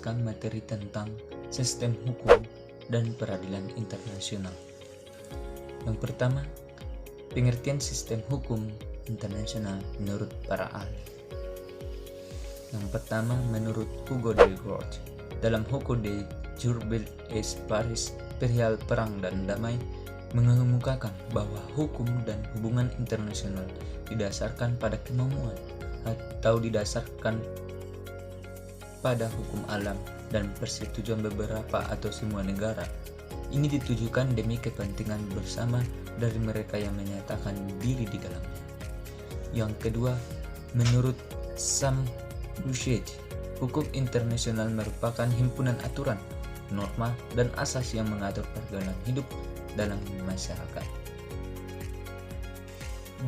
menjelaskan materi tentang sistem hukum dan peradilan internasional. Yang pertama, pengertian sistem hukum internasional menurut para ahli. Yang pertama, menurut Hugo de Groot, dalam Hugo de Jure et Paris, perihal perang dan damai, mengemukakan bahwa hukum dan hubungan internasional didasarkan pada kemauan atau didasarkan pada hukum alam dan persetujuan beberapa atau semua negara. Ini ditujukan demi kepentingan bersama dari mereka yang menyatakan diri di dalamnya. Yang kedua, menurut Sam Bushett, hukum internasional merupakan himpunan aturan, norma, dan asas yang mengatur perjalanan hidup dalam masyarakat.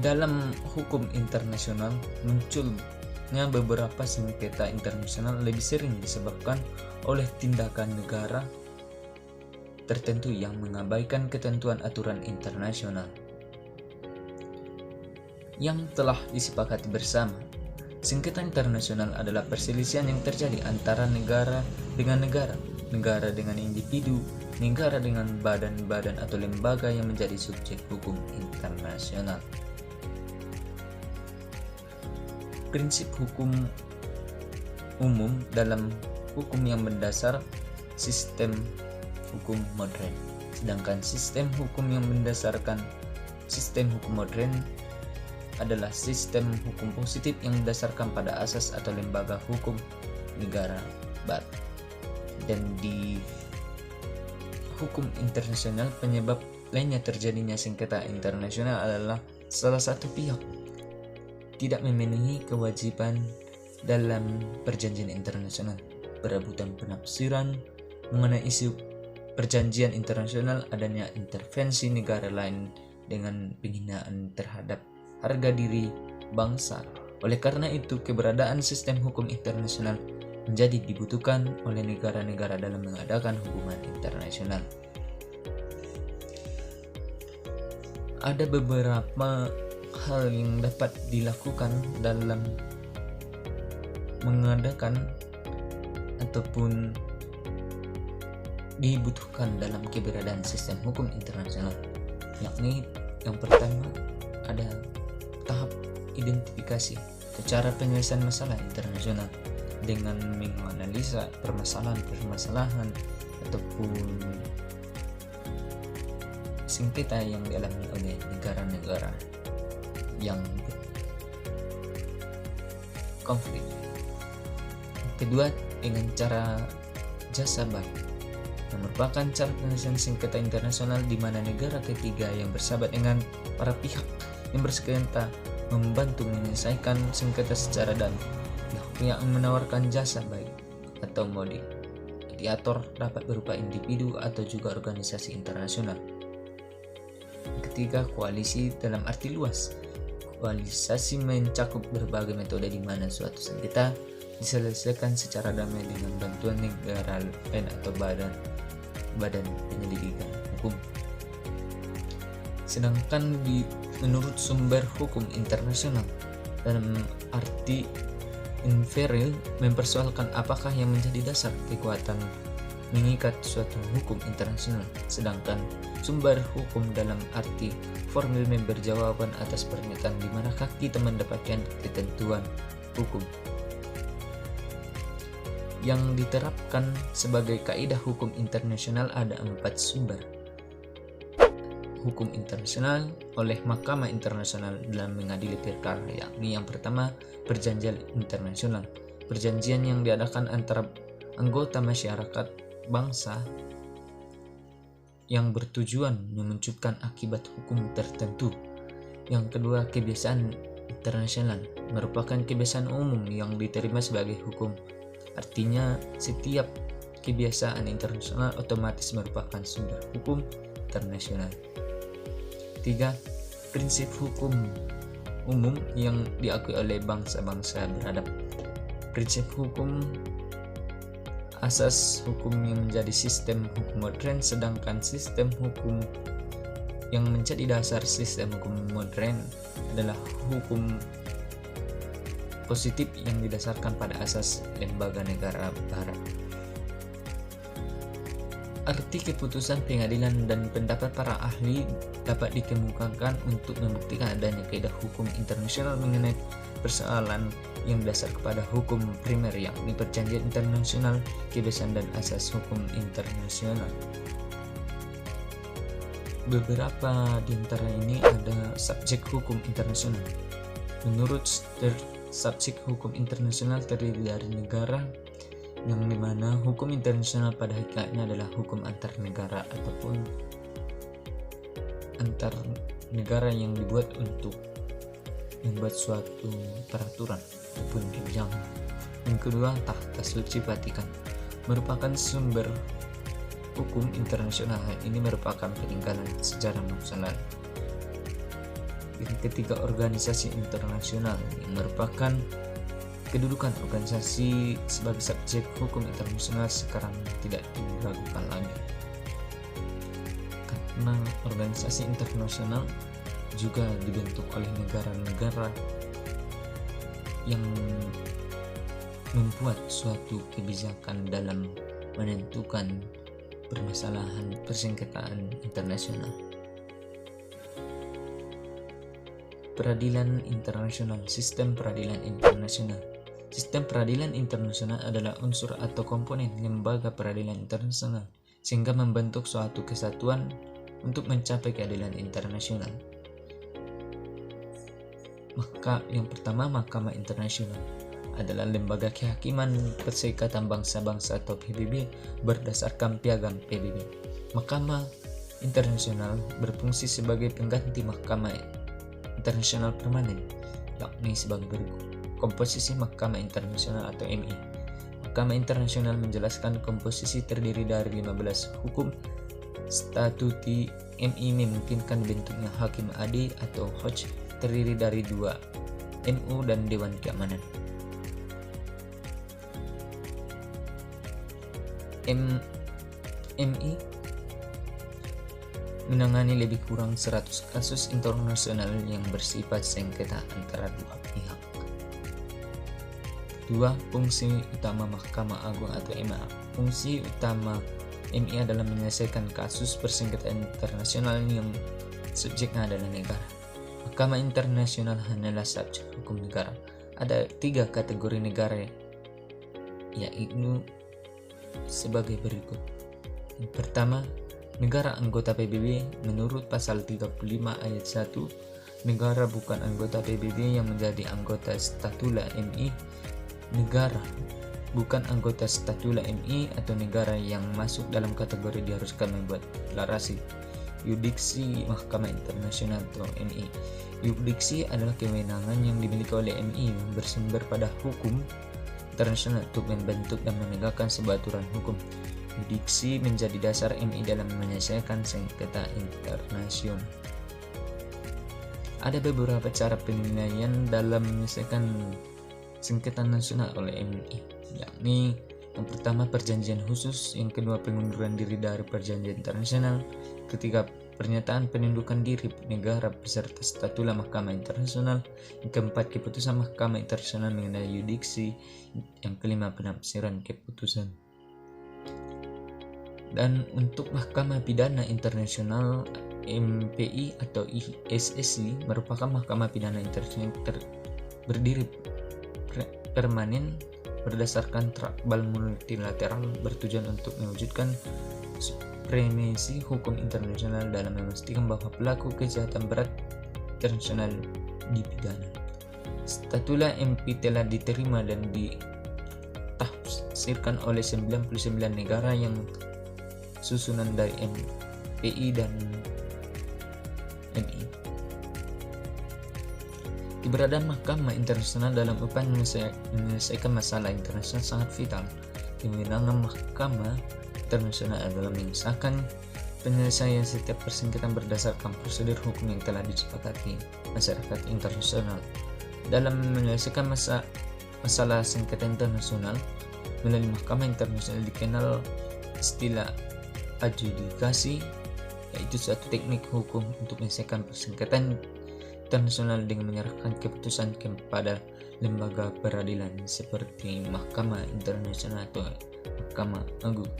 Dalam hukum internasional, munculnya beberapa sengketa internasional lebih sering disebabkan oleh tindakan negara tertentu yang mengabaikan ketentuan aturan internasional yang telah disepakati bersama. Sengketa internasional adalah perselisihan yang terjadi antara negara dengan negara, negara dengan individu, negara dengan badan-badan atau lembaga yang menjadi subjek hukum internasional. Prinsip hukum umum dalam hukum yang mendasar sistem hukum modern, sedangkan sistem hukum yang mendasarkan sistem hukum modern adalah sistem hukum positif yang didasarkan pada asas atau lembaga hukum negara barat. Dan di hukum internasional, penyebab lainnya terjadinya sengketa internasional adalah salah satu pihak tidak memenuhi kewajiban dalam perjanjian internasional, perebutan penafsiran mengenai isu perjanjian internasional, adanya intervensi negara lain dengan penghinaan terhadap harga diri bangsa. Oleh karena itu, keberadaan sistem hukum internasional menjadi dibutuhkan oleh negara-negara dalam mengadakan hubungan internasional. Ada beberapa hal yang dapat dilakukan dalam mengadakan ataupun dibutuhkan dalam keberadaan sistem hukum internasional, yakni yang pertama ada tahap identifikasi atau cara penyelesaian masalah internasional dengan menganalisa permasalahan ataupun sengketa yang dialami oleh negara-negara yang konflik. Kedua, dengan cara jasa baik, yang merupakan cara penyelesaian sengketa internasional di mana negara ketiga yang bersahabat dengan para pihak yang bersengketa membantu menyelesaikan sengketa secara damai. Pihak yang menawarkan jasa baik atau mediator dapat berupa individu atau juga organisasi internasional. Ketiga, koalisi dalam arti luas. Koalisasi mencakup berbagai metode di mana suatu sengketa diselesaikan secara damai dengan bantuan negara lain atau badan penyelidikan hukum. Sedangkan menurut sumber hukum internasional, dalam arti inferior, mempersoalkan apakah yang menjadi dasar kekuatan mengikat suatu hukum internasional, sedangkan sumber hukum dalam arti formil memberi jawaban atas pernyataan di manakah kita mendapatkan ketentuan hukum yang diterapkan sebagai kaidah hukum internasional. Ada 4 sumber hukum internasional oleh Mahkamah Internasional dalam mengadili perkara, yakni yang pertama, perjanjian internasional, perjanjian yang diadakan antara anggota masyarakat bangsa yang bertujuan memunculkan akibat hukum tertentu. Yang kedua, kebiasaan internasional, merupakan kebiasaan umum yang diterima sebagai hukum. Artinya, setiap kebiasaan internasional otomatis merupakan sumber hukum internasional. 3. Prinsip hukum umum yang diakui oleh bangsa-bangsa beradab. Prinsip hukum asas hukum yang menjadi sistem hukum modern, sedangkan sistem hukum yang menjadi dasar sistem hukum modern adalah hukum positif yang didasarkan pada asas lembaga negara barat. Arti keputusan pengadilan dan pendapat para ahli dapat dikemukakan untuk membuktikan adanya kaidah hukum internasional mengenai persoalan yang dasar kepada hukum primer, yakni perjanjian internasional, kebiasaan dan asas hukum internasional. Beberapa di antara ini ada subjek hukum internasional. Menurut Stern, subjek hukum internasional terdiri dari negara, yang dimana hukum internasional pada hakikatnya adalah hukum antar negara ataupun antar negara yang dibuat untuk membuat suatu peraturan ataupun kebijakan. Yang kedua, Tahta Suci Vatikan merupakan sumber hukum internasional. Ini merupakan peninggalan sejarah masa lalu. Yang ketiga, organisasi internasional yang merupakan kedudukan organisasi sebagai subjek hukum internasional sekarang tidak diragukan lagi, karena organisasi internasional juga dibentuk oleh negara-negara yang membuat suatu kebijakan dalam menentukan permasalahan persengketaan internasional. Peradilan internasional. Sistem peradilan internasional. Sistem peradilan internasional adalah unsur atau komponen lembaga peradilan internasional sehingga membentuk suatu kesatuan untuk mencapai keadilan internasional. Maka yang pertama, Mahkamah Internasional adalah lembaga kehakiman Perserikatan Bangsa-Bangsa atau PBB berdasarkan piagam PBB. Mahkamah Internasional berfungsi sebagai pengganti Mahkamah Internasional Permanen, yakni sebagai berikut. Komposisi Mahkamah Internasional atau MI. Mahkamah Internasional menjelaskan komposisi terdiri dari 15 hukum statuti. MI memungkinkan bentuknya Hakim Adi atau Hodge, terdiri dari 2 MU dan Dewan Keamanan. MI menangani lebih kurang 100 kasus internasional yang bersifat sengketa antara dua pihak. 2. Fungsi utama Mahkamah Agung atau MA. Fungsi utama MI adalah menyelesaikan kasus persengketaan internasional yang subjeknya adalah negara. Mahkamah Internasional hanyalah subjek hukum negara. Ada 3 kategori negara, yaitu sebagai berikut. Yang pertama, negara anggota PBB menurut pasal 35 ayat 1, negara bukan anggota PBB yang menjadi anggota statula MI, negara bukan anggota statula MI atau negara yang masuk dalam kategori diharuskan membuat deklarasi. Yurisdiksi Mahkamah Internasional atau MI. Yurisdiksi adalah kewenangan yang dimiliki oleh MI yang bersumber pada hukum internasional untuk membentuk dan menegakkan sebuah aturan hukum. Yurisdiksi menjadi dasar MI dalam menyelesaikan sengketa internasional. Ada beberapa cara penilaian dalam menyelesaikan sengketa nasional oleh MI, yakni yang pertama perjanjian khusus, yang kedua pengunduran diri dari perjanjian internasional, ketiga pernyataan penundukan diri negara peserta statula Mahkamah Internasional, yang keempat keputusan Mahkamah Internasional mengenai yurisdiksi, yang kelima penafsiran keputusan. Dan untuk Mahkamah Pidana Internasional MPI atau ISSI merupakan Mahkamah Pidana Internasional berdiri permanen berdasarkan traktat multilateral bertujuan untuk mewujudkan supremasi hukum internasional dalam memastikan bahwa pelaku kejahatan berat internasional dipidana. Statula MPI telah diterima dan ditafsirkan oleh 99 negara yang susunan dari MPI dan MI. Keberadaan Mahkamah Internasional dalam upaya menyelesaikan masalah internasional sangat vital. Kewenangan Mahkamah Internasional adalah mengesahkan penyelesaian setiap persengketaan berdasarkan prosedur hukum yang telah disepakati masyarakat internasional. Dalam menyelesaikan masalah sengketa internasional melalui Mahkamah Internasional dikenal istilah adjudikasi, yaitu suatu teknik hukum untuk menyelesaikan persengketaan internasional dengan menyerahkan keputusan kepada lembaga peradilan seperti Mahkamah Internasional atau Mahkamah Agung.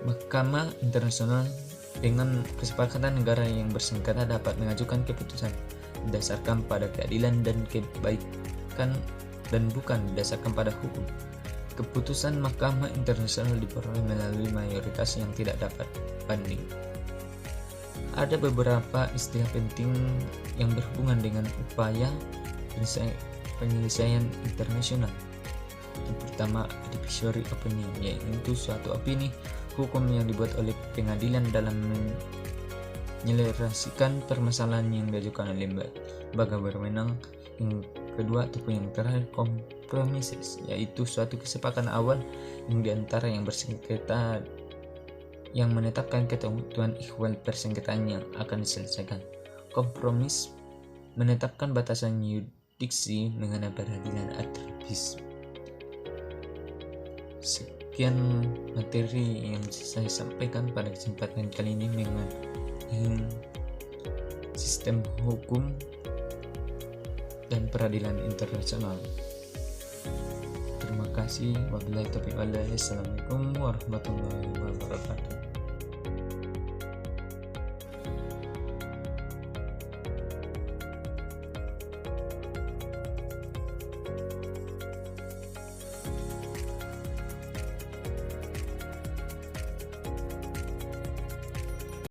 Mahkamah Internasional dengan kesepakatan negara yang bersengketa dapat mengajukan keputusan berdasarkan pada keadilan dan kebaikan dan bukan berdasarkan pada hukum. Keputusan Mahkamah Internasional diperoleh melalui mayoritas yang tidak dapat banding. Ada beberapa istilah penting yang berhubungan dengan upaya penyelesaian internasional. Yang pertama, advisory opinion, yaitu suatu opini hukum yang dibuat oleh pengadilan dalam menyelesaikan permasalahan yang diajukan oleh lembaga berwenang. Yang kedua ataupun yang terakhir, kompromis, yaitu suatu kesepakatan awal yang diantara yang bersengketa yang menetapkan ketentuan ikhwal persengketaan yang akan diselesaikan. Kompromis menetapkan batasan yurisdiksi mengenai peradilan arbitris. Sekian materi yang bisa saya sampaikan pada kesempatan kali ini mengenai sistem hukum dan peradilan internasional. Terima kasih. Wabillahi taufiq wal hidayah. Assalamualaikum warahmatullahi wabarakatuh.